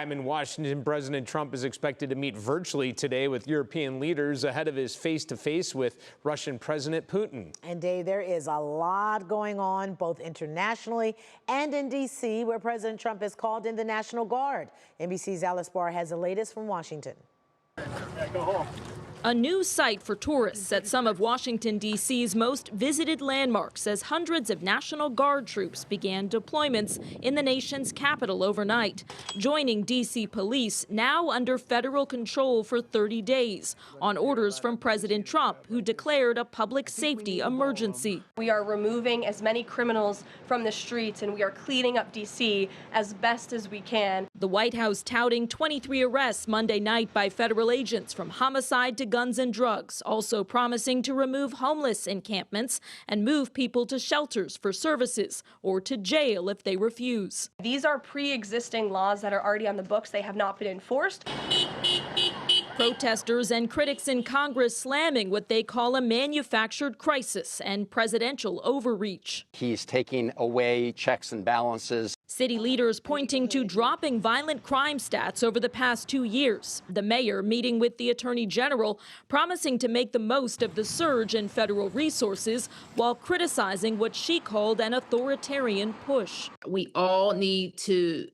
I'm in Washington. President Trump is expected to meet virtually today with European leaders ahead of his face-to-face with Russian President Putin. And Dave, there is a lot going on both internationally and in D.C., where President Trump has called in the National Guard. NBC's Alice Barr has the latest from Washington. Go home. A new site for tourists at some of Washington, D.C.'s most visited landmarks as hundreds of National Guard troops began deployments in the nation's capital overnight, joining D.C. police now under federal control for 30 days on orders from President Trump, who declared a public safety emergency. We are removing as many criminals from the streets, and we are cleaning up D.C. as best as we can. The White House touting 23 arrests Monday night by federal agents from homicide to guns and drugs, also promising to remove homeless encampments and move people to shelters for services or to jail if they refuse. These are pre-existing laws that are already on the books. They have not been enforced. Protesters and critics in Congress slamming what they call a manufactured crisis and presidential overreach. He's taking away checks and balances. City leaders pointing to dropping violent crime stats over the past 2 years. The mayor meeting with the attorney general, promising to make the most of the surge in federal resources while criticizing what she called an authoritarian push. We all need to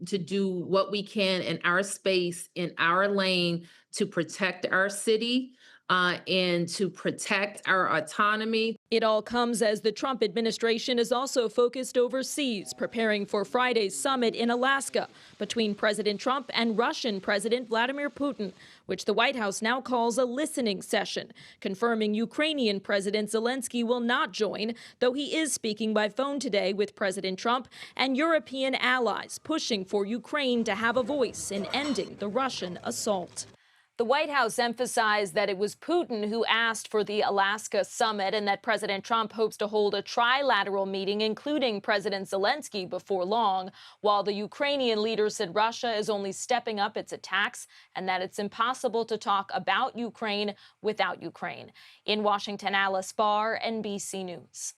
do what we can in our space, in our lane, to protect our city and to protect our autonomy. It all comes as the Trump administration is also focused overseas, preparing for Friday's summit in Alaska between President Trump and Russian President Vladimir Putin, which the White House now calls a listening session, confirming Ukrainian President Zelenskyy will not join, though he is speaking by phone today with President Trump and European allies, pushing for Ukraine to have a voice in ending the Russian assault. The White House emphasized that it was Putin who asked for the Alaska summit and that President Trump hopes to hold a trilateral meeting, including President Zelenskyy, before long, while the Ukrainian leader said Russia is only stepping up its attacks and that it's impossible to talk about Ukraine without Ukraine. In Washington, Alice Barr, NBC News.